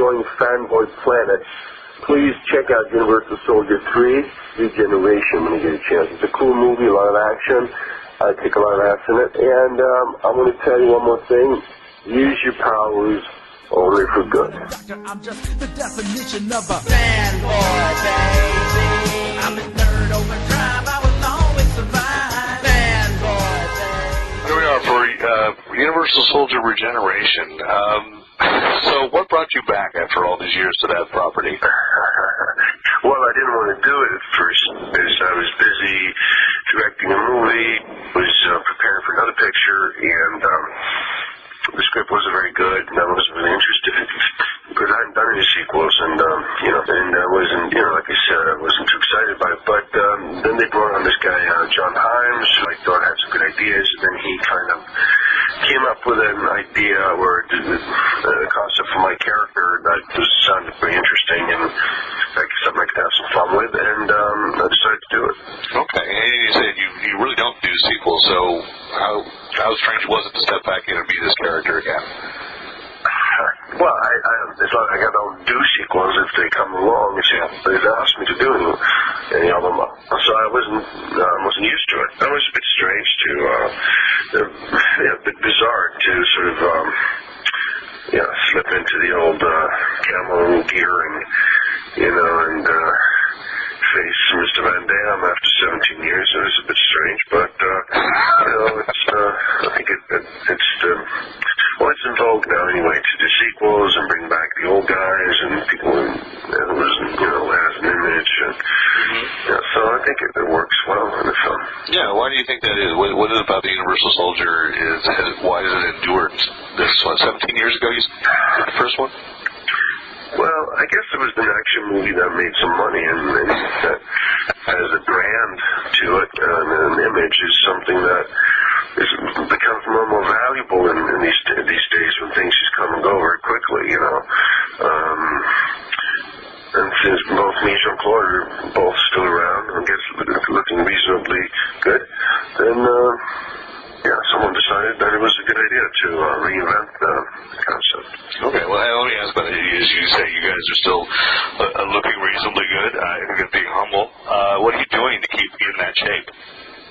enjoying Fanboy Planet, please check out Universal Soldier 3, Regeneration when you get a chance. It's a cool movie, a lot of action. I take a lot of laughs in it. And I'm going to tell you one more thing. Use your powers only for good. I'm just the definition of a fanboy, baby. I'm a nerd over crime. I will always survive. Fanboy, baby. Here we are for Universal Soldier Regeneration. So what brought you back after all these years to that property? Well, I didn't want to do it at first because I was busy directing a movie, was preparing for another picture, and the script wasn't very good, and I wasn't really interested because I hadn't done any sequels, and and I wasn't, like I said, I wasn't too excited about it. But then they brought on this guy, John Himes, who I thought had some good ideas, and then he kind of came up with an idea or a concept for my character that just sounded very interesting and like something I could have some fun with, and I decided to do it. Okay, and you said you really don't do sequels, so how strange was it to step back in and be this character again? Well, it's not like I don't do sequels if they come along. They've asked me to do any of them, so I wasn't used to it. That was a bit strange to, a bit bizarre to sort of, slip into the old camo gear and face Mr. Van Damme after 17 years. It was a bit strange, but I think it's in vogue now anyway to do sequels and bring back the old guys and people who has an image. And, so I think it works well in the film. Yeah, why do you think that is? What is it about the Universal Soldier? Why has it endured this one? 17 years ago, you said the first one? Well, I guess it was an action movie that made some money, and that has a brand to it, and an image is something that becomes more and more valuable in these days when things just come and go very quickly, and since both me and Jean-Claude are both still around, and I guess looking reasonably good, then someone decided that it was a good idea to reinvent the concept. Okay, well, let me ask about it. As you say, you guys are still looking reasonably good. You're being humble. What are you doing to keep in that shape?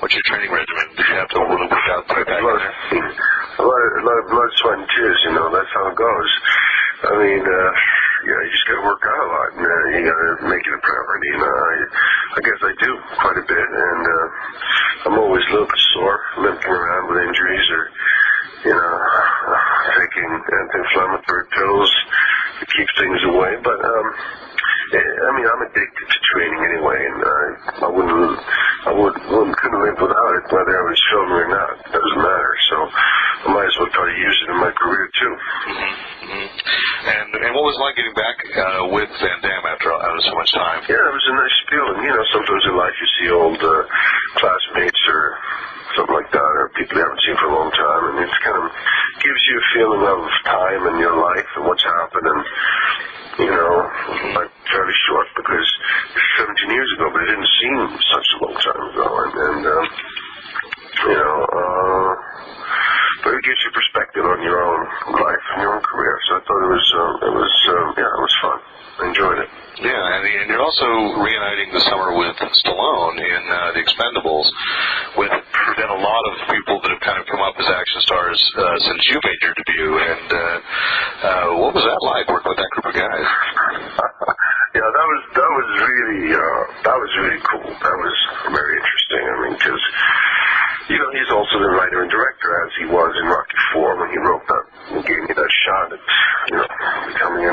What's your training regimen? Did you have to really work out to get back in there? A lot of blood, sweat, and tears, that's how it goes. I mean, you just got to work out a lot, and you got to make it a priority, I guess I do quite a bit, and I'm always a little bit sore, limping around with injuries, or, taking anti-inflammatory pills to keep things away, but, I'm addicted to training anyway, and I couldn't live without it, whether I was filming or not. It doesn't matter, so I might as well try to use it in my career, too. And what was it like getting back with Van Damme after so much time? Yeah, it was a nice feeling. Sometimes in life you see old classmates or something like that, or people you haven't seen for a long time, and it kind of gives you a feeling of time in your life and what's happened, and like fairly short because it's 17 years ago, but it didn't seem such a long time ago, but it gives you perspective on your own life and your own career. So I thought it was fun. I enjoyed it. Yeah, and you're also reuniting the summer with Stallone in the Expendables. There's been a lot of people that have kind of come up as action stars since you made your debut. And what was that like working with that group of guys? Yeah, that was really cool. That was very interesting. I mean, because he's also the writer and director, as he was in Rocky IV when he wrote that and gave me that shot at becoming a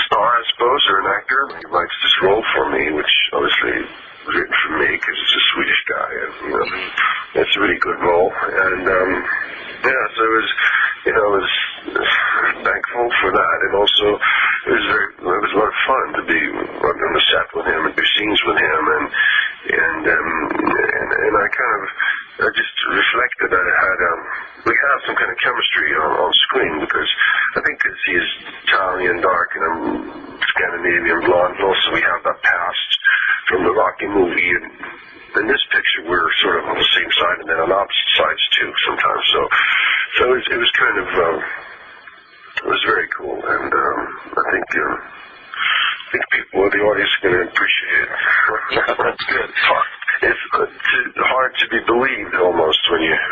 star, I suppose, or an actor. He writes this role for me, which obviously was written for me because it's a Swedish guy, and it's a really good role. And so I was thankful for that, and also it was a lot of fun to be on the set with him and do scenes with him, and I just reflected that we have some kind of chemistry on screen, because I think because he's Italian, dark, and I'm Scandinavian blonde, and also we have that past from the Rocky movie, and in this picture we're sort of on the same side and then on opposite sides too sometimes, so it was kind of it was very cool, and I I think people, the audience, are going to appreciate it. That's good. It's hard to be believed almost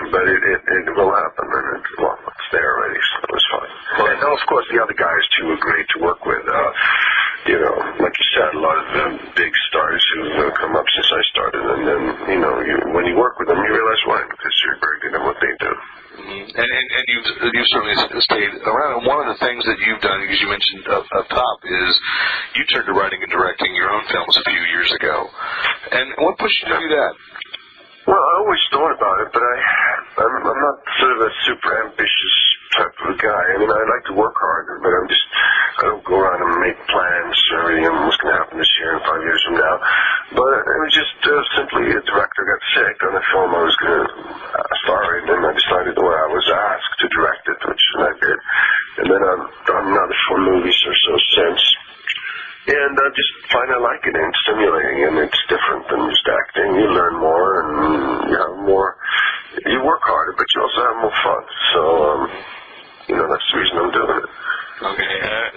but it will happen, and it's there already, so it was fun. And of course, the other guys too were great to work with. Like you said, a lot of big stars who've come up since I started, and then when you work with them, you realize why, because you're very good at what they do. Mm-hmm. And you've certainly stayed around. And one of the things that you've done, as you mentioned up top, is you turned to writing and directing your own films a few years ago. And what pushed you to do that? Well, I always thought about it, but I'm not sort of a super ambitious type of guy. I mean, I like to work hard, but I don't go around and make plans or everything on what's going to happen this year and 5 years from now. But it was just simply a director got sick on the film I was going to star in, and I decided that I was asked to direct it, which I did. And then I've done another 4 movies or so since. And I just find I like it, and it's stimulating, and it's different than just acting. You learn more, and you have more. You work harder, but you also have more fun. So, that's the reason I'm doing it. Okay,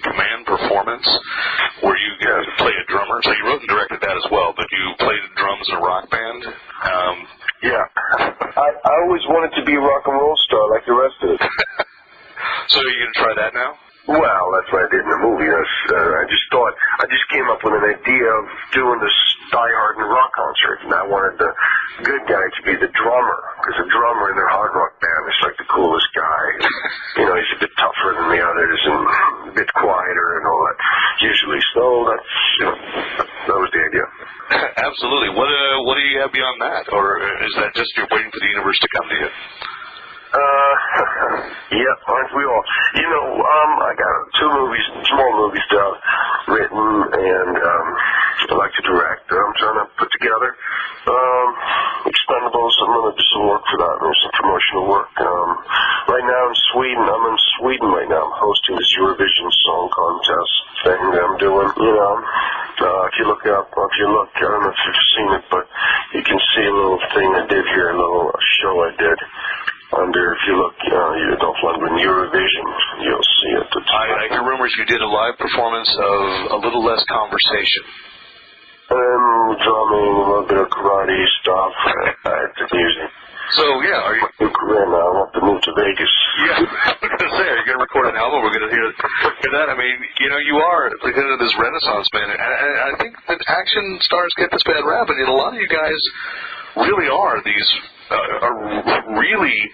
Command Performance, where you play a drummer. So you wrote and directed that as well, but you played drums in a rock band. Yeah, I always wanted to be a rock and roll star like the rest of us. So are you going to try that now? Well, that's what I did in the movie. I just came up with an idea of doing this Die Hard and rock concert, and I wanted the good guy to be the drummer, because the drummer in their hard rock band is like the coolest guy. He's a bit tougher than the others and a bit quieter and all that, usually. So that was the idea. Absolutely. What do you have beyond that, or is that just you're waiting for the universe to come to you? Yeah, aren't we all? I got 2 movies, small movies that I've written and I like to direct. I'm trying to put together Expendables. I'm going to do some work for that. There's some promotional work. Right now I'm in Sweden right now. I'm hosting this Eurovision Song Contest thing that I'm doing. If you look, I don't know if you've seen it, but you can see a little thing I did here, a little show I did. If you look, Dolph Lundgren, Eurovision, you'll see it. I hear rumors you did a live performance of A Little Less Conversation. Drumming, a little bit of karate stuff, music. So, are you... I want to move to Vegas. Yeah, I was going to say, are you going to record an album? We're going to hear that. I mean, you are kind of this renaissance man, and I think that action stars get this bad rap, and a lot of you guys really are these... are really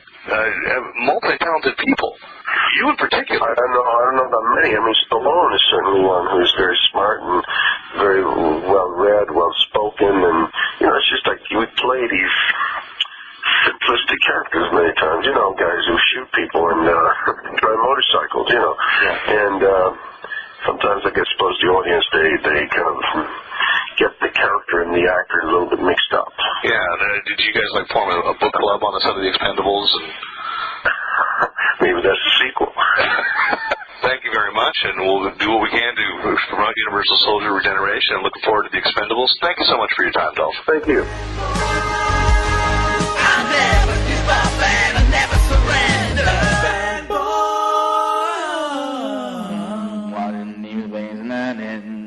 multi-talented people. You in particular. I don't know about many. I mean, Stallone is certainly one who's very smart and very well-read, well-spoken, and, it's just like you would play these simplistic characters many times, guys who shoot people and drive motorcycles, And sometimes I suppose the audience, they kind of get the character and the actor a little bit mixed up. Yeah, did you guys form a book club on the set of the Expendables? And maybe that's the sequel. Thank you very much, and we'll do what we can to promote Universal Soldier Regeneration, and looking forward to the Expendables. Thank you so much for your time, Dolph. Thank you. I never give up and I never surrender. Bad boy. Watching these veins running.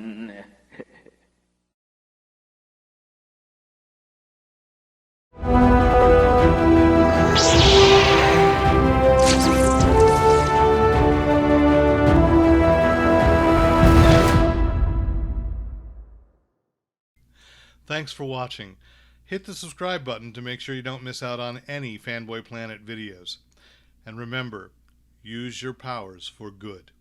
Thanks for watching. Hit the subscribe button to make sure you don't miss out on any Fanboy Planet videos. And remember, use your powers for good.